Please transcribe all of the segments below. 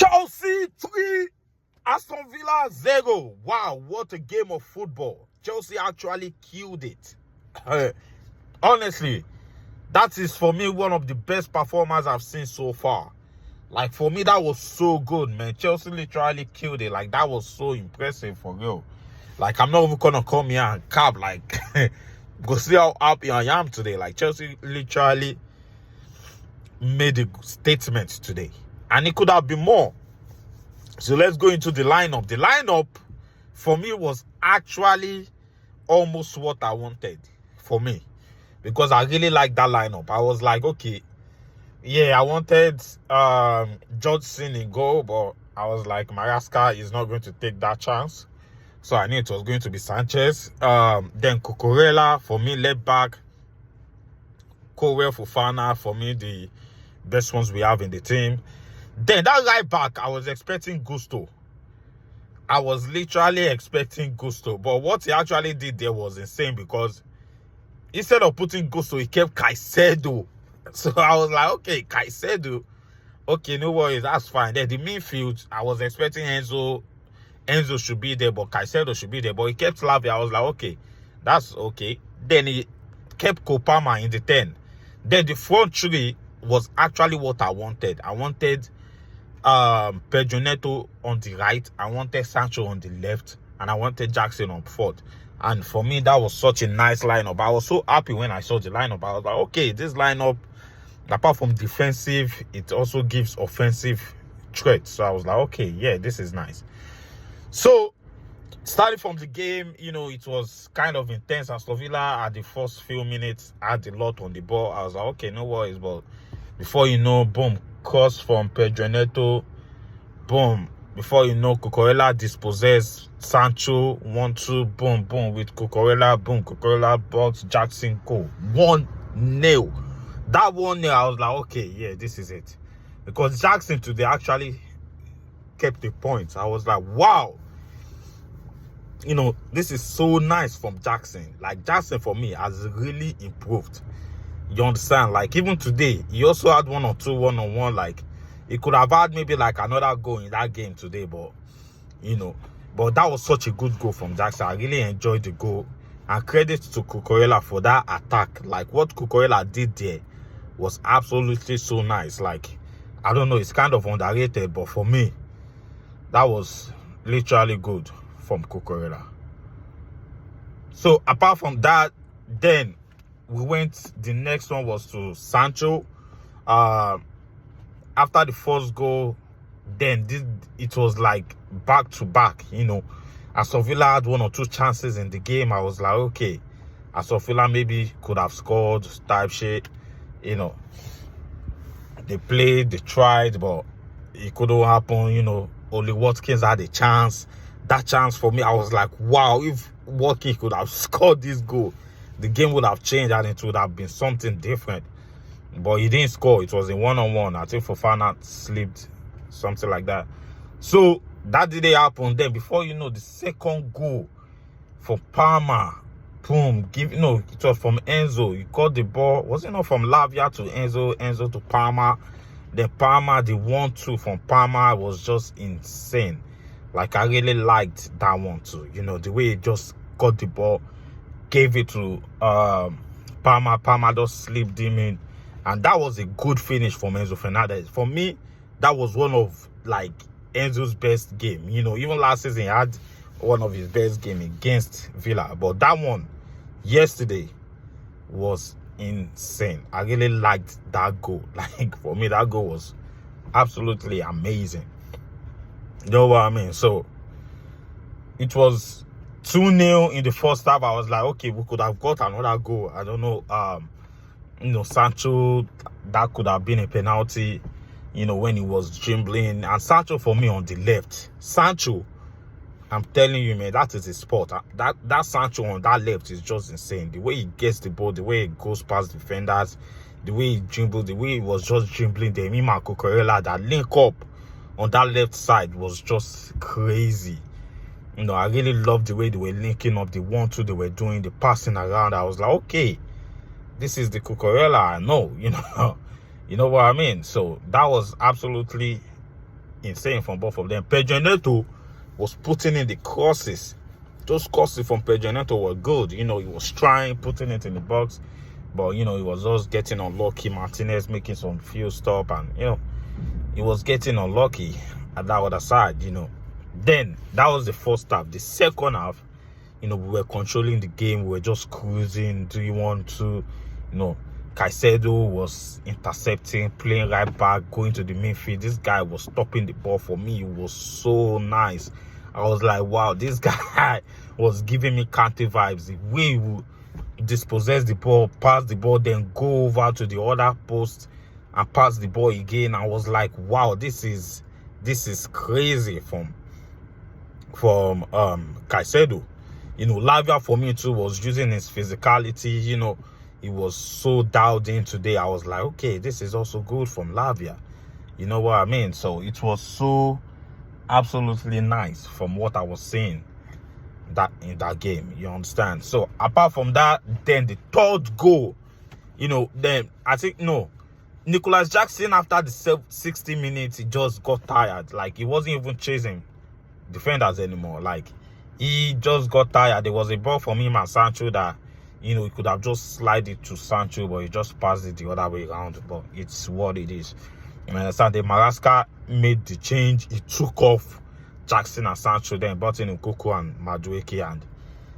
Chelsea 3, Aston Villa 0. Wow, what a game of football. Chelsea actually killed it. Honestly, that is for me one of the best performances I've seen so far. Like, for me, that was so good, man. Chelsea literally killed it. Like, that was so impressive for real. Like, I'm not even gonna come here and cap, like, go see how happy I am today. Like, Chelsea literally made a statement today. And it could have been more. So let's go into the lineup. The lineup, for me, was actually almost what I wanted for me. Because I really like that lineup. I was like, okay, yeah, I wanted Judson in goal, but I was like, Maresca is not going to take that chance. So I knew it was going to be Sanchez. Then Cucurella, for me, left back. Colwell, Fofana, for me, the best ones we have in the team. Then that right back, I was expecting Gusto. I was literally expecting Gusto. But what he actually did there was insane, because instead of putting Gusto, he kept Caicedo. So I was like, okay, Caicedo. Okay, no worries, that's fine. Then the midfield, I was expecting Enzo. Enzo should be there, but Caicedo should be there. But he kept Slavia. I was like, okay, that's okay. Then he kept Kopama in the 10. Then the front three was actually what I wanted. I wanted Pedro Neto on the right. I wanted Sancho on the left. And I wanted Jackson on fourth. And for me, that was such a nice lineup. I was so happy when I saw the lineup. I was like, okay, this lineup, apart from defensive, it also gives offensive threat. So I was like, okay, yeah, this is nice. So, starting from the game, you know, it was kind of intense. Aston Villa at the first few minutes had a lot on the ball. I was like, okay, no worries. But before you know, boom, cross from Pedro Neto, boom. Before you know, Cucurella dispossessed Sancho, 1-2, boom, boom, with Cucurella, boom, Cucurella box, Jackson, goal. 1-0. That 1-0, I was like, okay, yeah, this is it. Because Jackson today actually kept the points. I was like, wow. You know, this is so nice from Jackson. Like, Jackson, for me, has really improved. You understand? Like, even today, he also had 1 or 2 one-on-one, like, he could have had maybe like another goal in that game today, but, you know, but that was such a good goal from Jackson. I really enjoyed the goal. And credit to Cucurella for that attack. Like, what Cucurella did there was absolutely so nice. Like, I don't know, it's kind of underrated, but for me, that was literally good from Cucurella. So, apart from that, then we went, the next one was to Sancho. After the first goal, then it was like back to back, you know. Aston Villa had 1 or 2 chances in the game. I was like, okay, Aston Villa maybe could have scored type shit, you know. They played, they tried, but it couldn't happen, you know. Only Watkins had a chance. That chance for me, I was like, wow, if Watkins could have scored this goal, the game would have changed and it would have been something different. But he didn't score. It was a one-on-one. I think Fofana slipped, something like that. So that didn't happen. Then before you know, the second goal for Palmer, boom, it was from Enzo. He caught the ball. Was it not from Lavia to Enzo, Enzo to Palmer? Then Palmer, the 1-2 from Palmer was just insane. Like, I really liked that one too. You know, the way he just got the ball, gave it to Palmer. Palmer just slipped him in. And that was a good finish from Enzo Fernandez. For me, that was one of, like, Enzo's best game. You know, even last season, he had one of his best games against Villa. But that one, yesterday, was insane. I really liked that goal. Like, for me, that goal was absolutely amazing. You know what I mean? So, it was 2-0 in the first half. I was like, okay, we could have got another goal. I don't know. You know, Sancho, that could have been a penalty, you know, when he was dribbling. And Sancho, for me, on the left. Sancho, I'm telling you, man, that is his sport. That Sancho on that left is just insane. The way he gets the ball, the way he goes past defenders, the way he dribbled, the way he was just dribbling the Mima Cucurella, that link up on that left side was just crazy. You know, I really loved the way they were linking up, the 1-2 they were doing, the passing around. I was like, okay, this is the Cucurella I know, you know. You know what I mean? So that was absolutely insane from both of them. Pedro Neto was putting in the crosses. Those crosses from Pedro Neto were good. You know, he was trying, putting it in the box. But, you know, he was just getting unlucky. Martinez making some few stop. And, you know, he was getting unlucky at that other side, you know. Then, that was the first half. The second half, you know, we were controlling the game. We were just cruising. Do you want to, you know, Caicedo was intercepting, playing right back, going to the midfield. This guy was stopping the ball for me. It was so nice. I was like, wow, this guy was giving me Kante vibes. The way he would dispossess the ball, pass the ball, then go over to the other post and pass the ball again. I was like, wow, this is crazy from Caicedo. You know, Lavia for me too was using his physicality. You know, he was so dialed in today. I was like, okay, this is also good from Lavia. You know what I mean? So it was so absolutely nice from what I was seeing that in that game. You understand? So apart from that, then the third goal, you know, then I think Nicholas Jackson, after the 60 minutes, he just got tired. Like, he wasn't even chasing defenders anymore. Like, he just got tired. There was a ball from him and Sancho that, you know, he could have just slid it to Sancho, but he just passed it the other way around. But it's what it is. You understand? The Maresca made the change. He took off Jackson and Sancho, then brought in Nkunku and Madueke. And,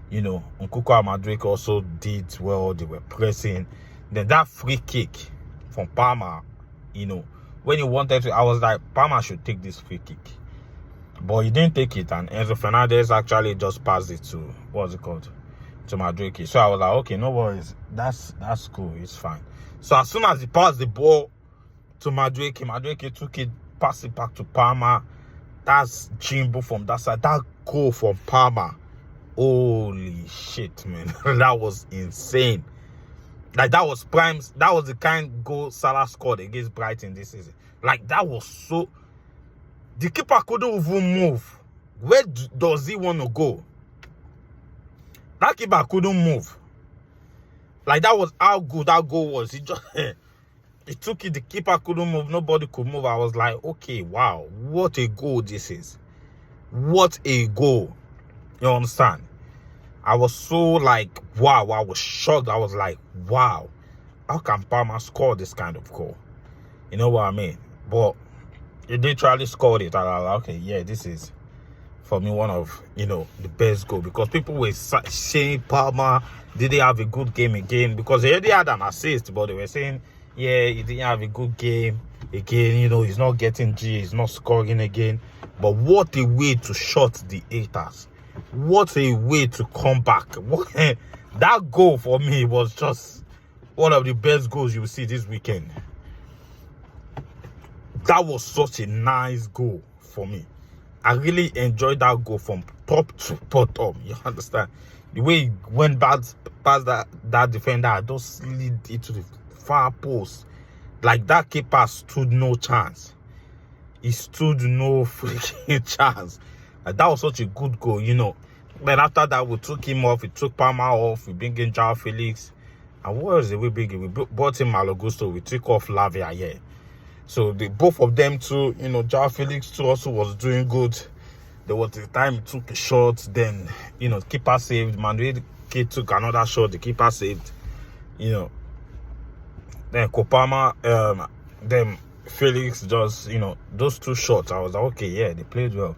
you know, Nkunku and Madueke also did well. They were pressing. Then that free kick from Palmer, you know, when he wanted to, I was like, Palmer should take this free kick. But he didn't take it, and Enzo Fernandez actually just passed it to, what's it called, to Madueke. So I was like, okay, no worries. That's cool. It's fine. So as soon as he passed the ball to Madueke took it, passed it back to Palmer. That's Jimbo from that side. That goal from Palmer. Holy shit, man. That was insane. Like, that was prime. That was the kind goal Salah scored against Brighton this season. Like, that was so... The keeper couldn't even move. Where does he want to go? That keeper couldn't move. Like, that was how good that goal was. He just... He took it. The keeper couldn't move. Nobody could move. I was like, okay, wow. What a goal this is. What a goal. You understand? I was so like, wow. I was shocked. I was like, wow. How can Palmer score this kind of goal? You know what I mean? But he literally scored it. I was like, okay, yeah, this is, for me, one of, you know, the best goal. Because people were saying Palmer didn't have a good game again. Because he already had an assist. But they were saying, yeah, he didn't have a good game again. You know, he's not getting G. He's not scoring again. But what a way to shut the haters. What a way to come back. That goal for me was just one of the best goals you will see this weekend. That was such a nice goal for me. I really enjoyed that goal from top to bottom. You understand? The way he went past that defender, just slid it to the far post. Like, that keeper stood no chance. He stood no freaking chance. Like, that was such a good goal, you know. Then after that, we took him off. We took Palmer off. We bring in João Felix. And what else did we bring in? We brought in Malo Gusto. We took off Lavia here. So both of them too, you know, João Felix too also was doing good. There was the time he took a shot. Then, you know, keeper saved. Manuel took another shot. The keeper saved. You know. Then Kopama, then Felix just, you know, those two shots, I was like, okay, yeah, they played well.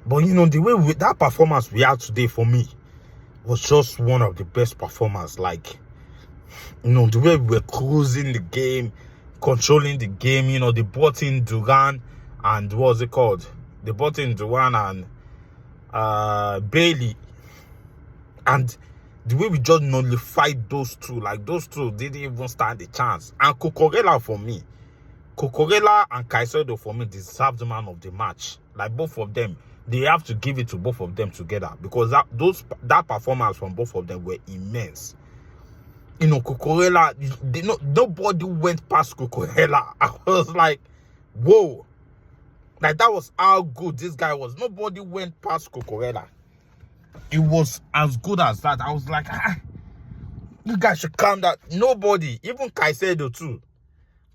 But, you know, the way that performance we had today for me was just one of the best performances. Like, you know, the way we were cruising the game, controlling the game, you know, they brought in Duran and what's it called? They brought in Duran and Bailey. And the way we just nullified those two, like, those two didn't even stand a chance. And Cucurella for me, Cucurella and Caicedo for me deserved the man of the match. Like, both of them, they have to give it to both of them together, because that performance from both of them were immense. You know, Cucurella, nobody went past Cucurella. I was like, whoa. Like, that was how good this guy was. Nobody went past Cucurella. It was as good as that. I was like, you guys should calm down. Nobody, even Caicedo too.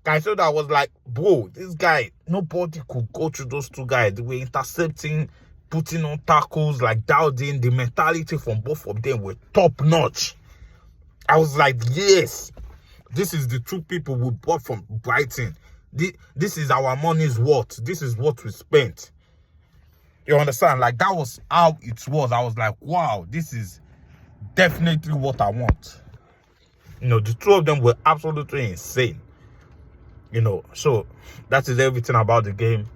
Caicedo was like, bro, this guy, nobody could go through those two guys. They were intercepting, putting on tackles, like Dowding. The mentality from both of them were top notch. I was like, yes, this is the two people we bought from Brighton. This is our money's worth. This is what we spent. You understand? Like, that was how it was. I was like, wow, this is definitely what I want. You know, the two of them were absolutely insane. You know, so that is everything about the game.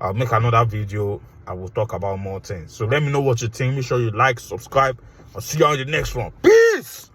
I'll make another video. I will talk about more things. So let me know what you think. Make sure you like, subscribe. I'll see you on the next one. Peace!